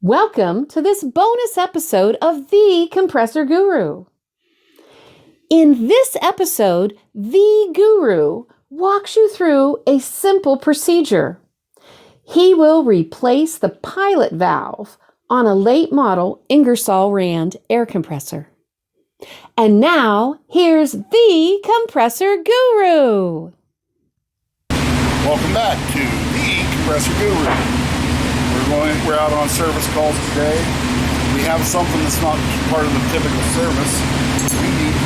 Welcome to this bonus episode of The Compressor Guru. In this episode, the Guru walks you through a simple procedure. He will replace the pilot valve on a late model Ingersoll Rand air compressor. And now, here's the Compressor Guru. Welcome back to the Compressor Guru. We're out on service calls today. We have something that's not part of the typical service. We need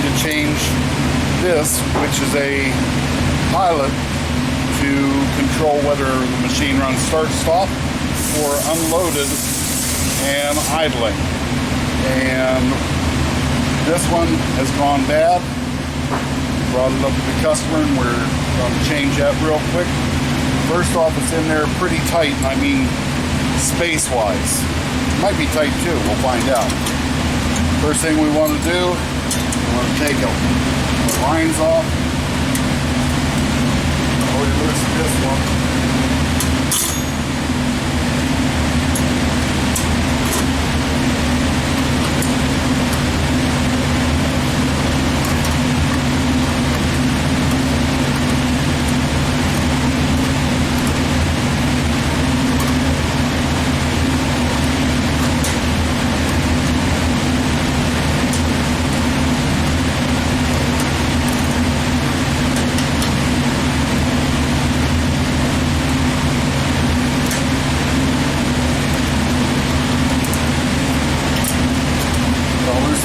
to change this, which is a pilot to control whether the machine runs start-stop or unloaded and idling. And this one has gone bad. Brought it up to the customer and we're going to change that real quick. First off, it's in there pretty tight, I mean space-wise. It might be tight too, we'll find out. First thing we want to do, we want to take the lines off. Already loosened this one.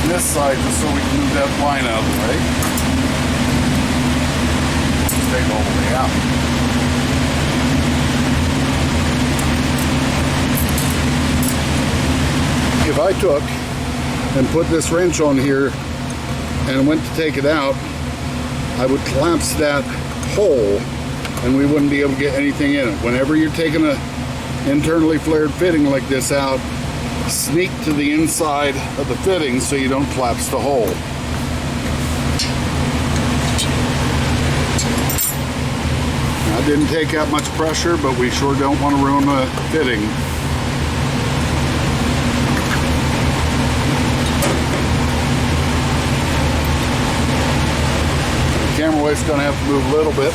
This side just so we can move that line out of the way. Just take it all the way out. If I took and put this wrench on here and went to take it out, I would collapse that hole and we wouldn't be able to get anything in it. Whenever you're taking a internally flared fitting like this out, sneak to the inside of the fitting so you don't collapse the hole. Now, I didn't take that much pressure, but we sure don't want to ruin the fitting. The camera weight's going to have to move a little bit.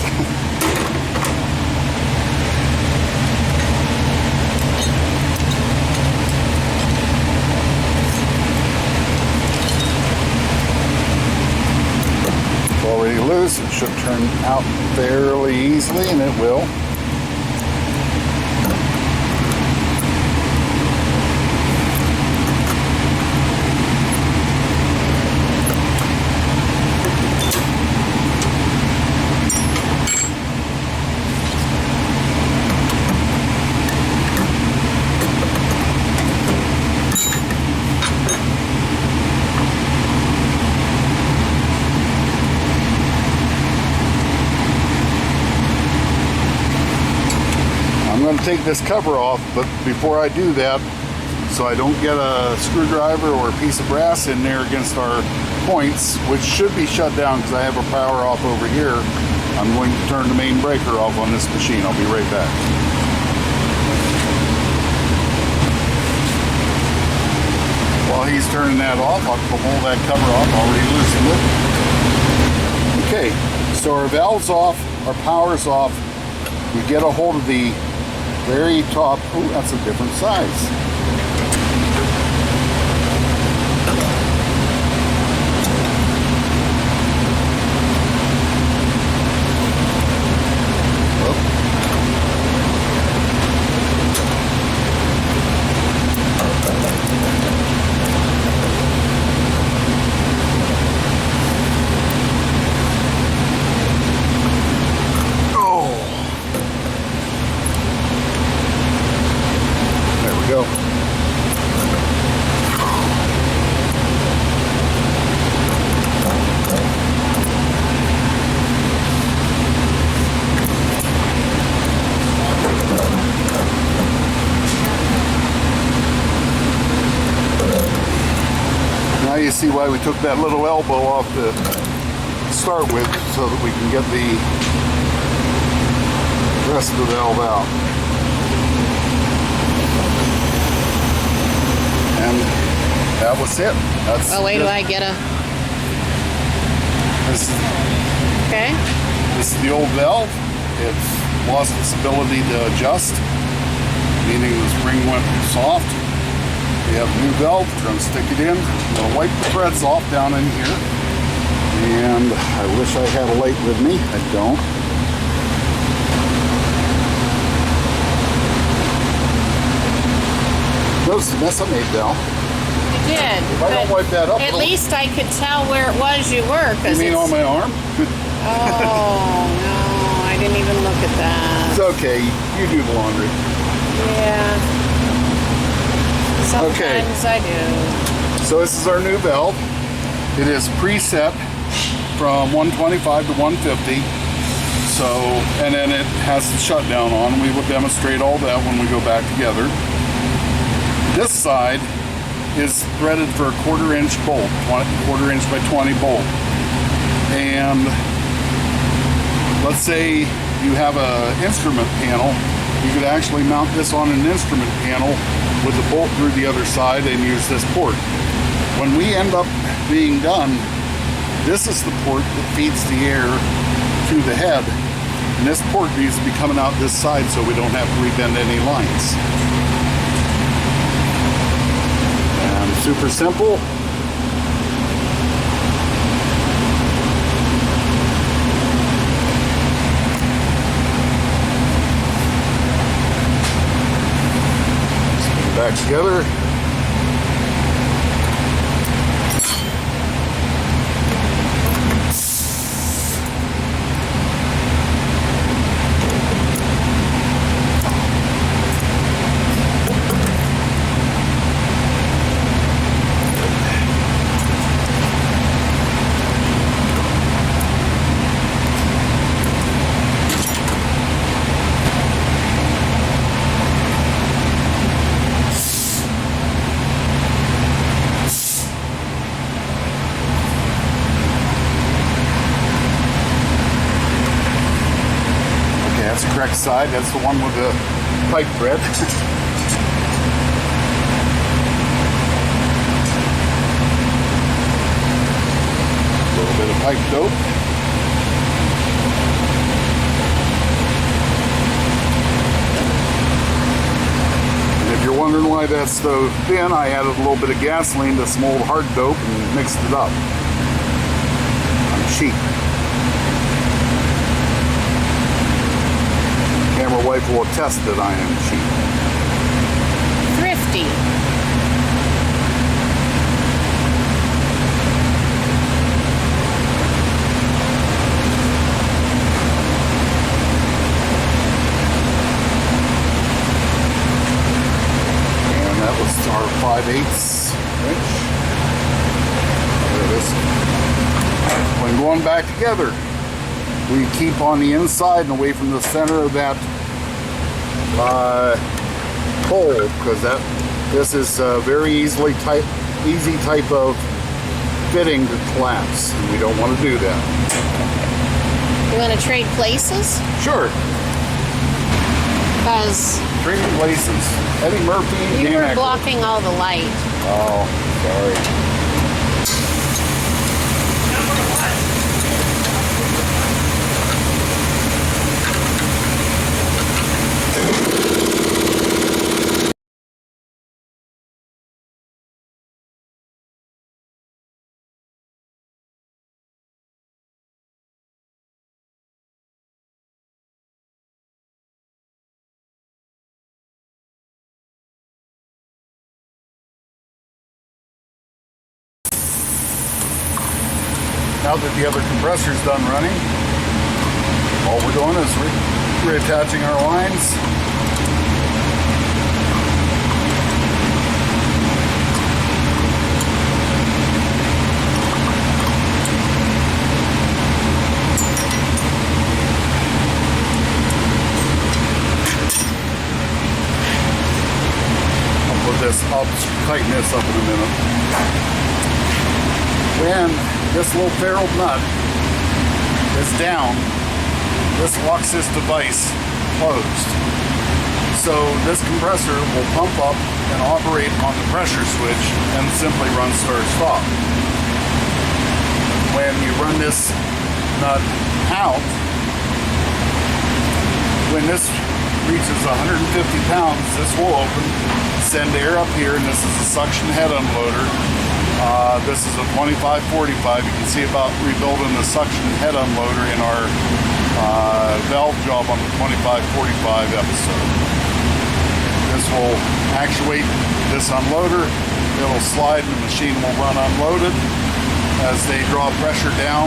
Already loose, it should turn out fairly easily, and it will. I'm going to take this cover off, but before I do that, so I don't get a screwdriver or a piece of brass in there against our points, which should be shut down because I have a power off over here, I'm going to turn the main breaker off on this machine. I'll be right back. While he's turning that off, I'll pull that cover off, already loosened it. Okay, so our valve's off, our power's off. We get a hold of the very top. Oh, that's a different size. Go. Now you see why we took that little elbow off to start with, so that we can get the rest of the valve out. that was it. That's Oh, wait, do I get a... This, Okay. this is the old valve. It's lost its ability to adjust, meaning the spring went soft. We have a new valve. We're going to stick it in. I'm going to wipe the threads off down in here. And I wish I had a light with me. I don't. Notice the mess I made, Dal. You did. If I don't wipe that up, at least I could tell where it was you were. You mean on my arm? Oh, no. I didn't even look at that. It's okay. You do the laundry. Yeah. Sometimes I do. So this is our new valve. It is preset from 125 to 150. So, and then it has the shutdown on. We will demonstrate all that when we go back together. This side is threaded for a 1/4 inch bolt, 1/4 inch by 20 bolt. And let's say you have an instrument panel, you could actually mount this on an instrument panel with the bolt through the other side and use this port. When we end up being done, this is the port that feeds the air to the head. And this port needs to be coming out this side so we don't have to rebend any lines. And super simple. Back together. That's the correct side. That's the one with the pipe thread. A little bit of pipe dope. And if you're wondering why that's so thin, I added a little bit of gasoline to some old hard dope and mixed it up. I'm cheap. Camera wife will attest that I am cheap. Thrifty. And that was our 5/8 inch. There it is. When going back together, we keep on the inside and away from the center of that hole, because this is a very easy type of fitting to collapse, and we don't want to do that. You want to trade places? Sure. Because Trading places. Eddie Murphy. you Dan were Aykroyd. blocking all the light. Oh, sorry. Now that the other compressor's done running, all we're doing is reattaching our lines. I'll tighten this up in a minute. When this little ferrule nut is down, this locks this device closed. So this compressor will pump up and operate on the pressure switch and simply run start stop. When you run this nut out, when this reaches 150 pounds, this will open, send air up here, and this is a suction head unloader. This is a 2545. You can see about rebuilding the suction head unloader in our valve job on the 2545 episode. This will actuate this unloader. It'll slide and the machine will run unloaded. As they draw pressure down,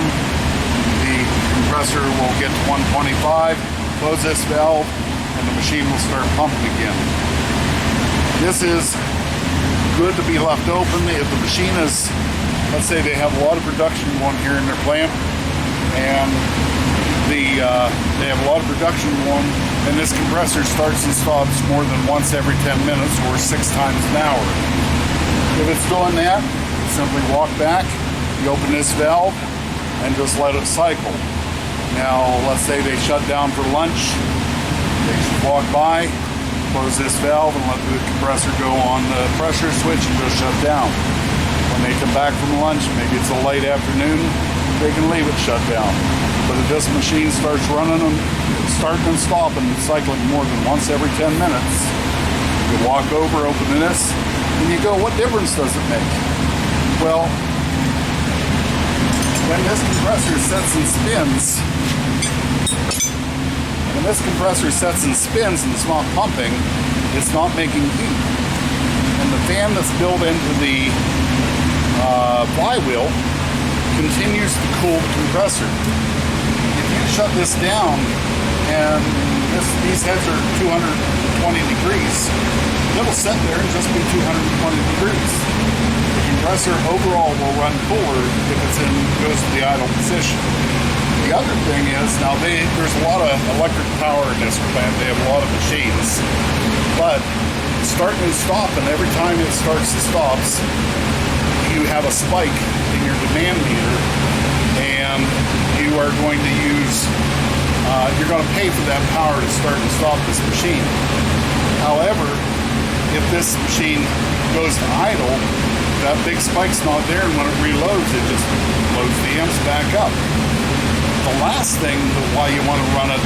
the compressor will get to 125, close this valve, and the machine will start pumping again. This is good to be left open. If the machine is, let's say they have a lot of production going here in their plant, and they have a lot of production going, and this compressor starts and stops more than once every 10 minutes or 6 times an hour. If it's doing that, simply walk back, you open this valve, and just let it cycle. Now, let's say they shut down for lunch. They should walk by, close this valve, and let the compressor go on the pressure switch and just shut down. When they come back from lunch, maybe it's a late afternoon, they can leave it shut down. But if this machine starts running and starting and stopping, cycling more than once every 10 minutes, you walk over, open this, and you go, what difference does it make? Well, when this compressor sets and spins, and it's not pumping, it's not making heat. And the fan that's built into the flywheel continues to cool the compressor. If you shut this down and these heads are 220 degrees, it'll sit there and just be 220 degrees. The compressor overall will run cooler if it goes to the idle position. The other thing is, now there's a lot of electric power in this plant. They have a lot of machines. But starting and stopping, every time it starts and stops, you have a spike in your demand meter, and you are going to you're going to pay for that power to start and stop this machine. However, if this machine goes to idle, that big spike's not there, and when it reloads, it just loads the amps back up. The last thing why you want to run it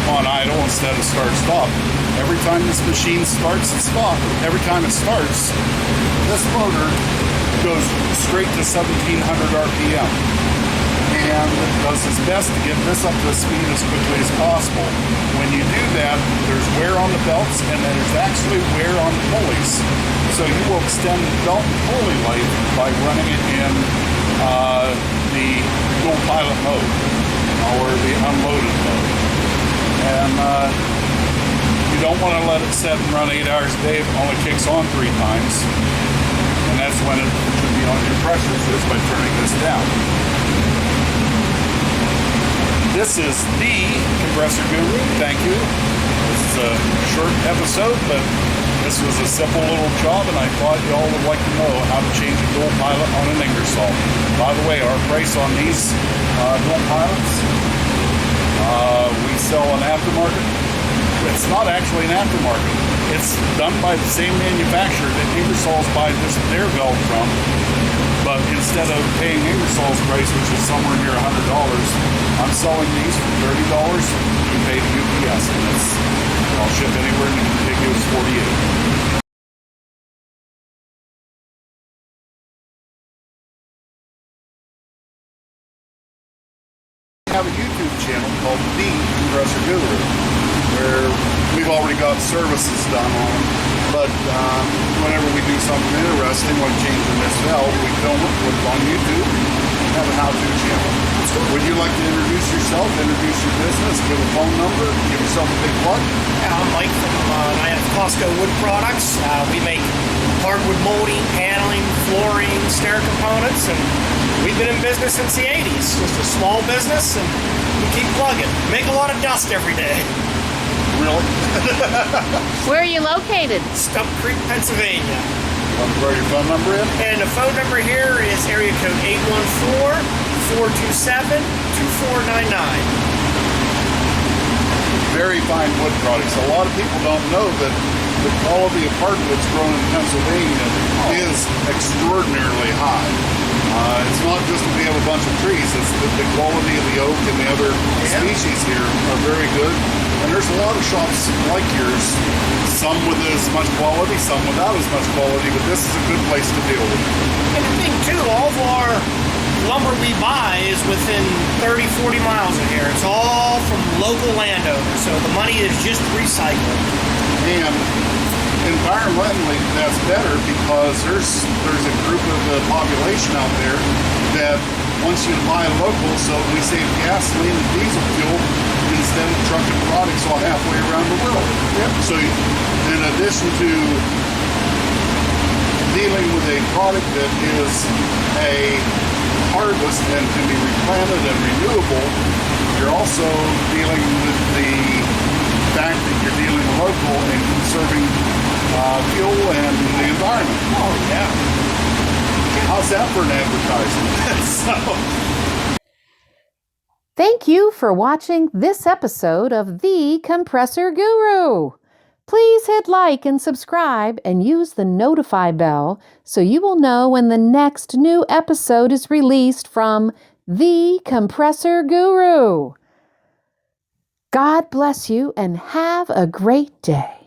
on idle instead of start-stop, every time this machine starts and stops, every time it starts, this motor goes straight to 1700 RPM and does its best to get this up to the speed as quickly as possible. When you do that, there's wear on the belts, and then there's actually wear on the pulleys. So you will extend the belt and pulley life by running it in the dual pilot mode, or the unloaded mode. And you don't want to let it set and run 8 hours a day if it only kicks on 3 times. And that's when it should be on your pressure switch by turning this down. This is the Compressor Guru. Thank you. This is a short episode, but this was a simple little job, and I thought y'all would like to know how to change a dual pilot on an Ingersoll. By the way, our price on these dual pilots, we sell an aftermarket. It's not actually an aftermarket. It's done by the same manufacturer that Ingersoll's buy their valve from. But instead of paying Ingersoll's price, which is somewhere near $100, I'm selling these for $30. You pay the UPS, and I'll ship anywhere in the contiguous 48. We have a YouTube channel called The Compressor Guru, where we've already got services done on them. But whenever we do something interesting, like changing this valve, we film it, put it on YouTube, and have a how-to channel. Would you like to introduce yourself, introduce your business, give a phone number, give yourself a big plug? Yeah, I'm Mike from Costco Wood Products. We make hardwood molding, paneling, flooring, stair components, and we've been in business since the 80s. Just a small business, and we keep plugging. Make a lot of dust every day. Really? Where are you located? Stump Creek, Pennsylvania. Want to throw your phone number in? And the phone number here is area code 814-427-2499. very fine wood products. A lot of people don't know that the quality of hardwoods grown in Pennsylvania is extraordinarily high. It's not just that we have a bunch of trees, it's that the quality of the oak and the other species here are very good. And there's a lot of shops like yours, some with as much quality, some without as much quality, but this is a good place to deal with. And the thing too, all of our lumber we buy is within 30, 40 miles of here. It's all from local landowners, so the money is just recycled. And environmentally, that's better because there's a group of the population out there that wants you to buy local, so we save gasoline and diesel fuel instead of trucking products all halfway around the world. Yep. So in addition to dealing with a product that is a harvest and can be replanted and renewable, you're also dealing with the fact that you're dealing local and conserving fuel and the environment. Oh, yeah. How's that for an advertisement? Thank you for watching this episode of The Compressor Guru. Please hit like and subscribe and use the notify bell so you will know when the next new episode is released from The Compressor Guru. God bless you and have a great day.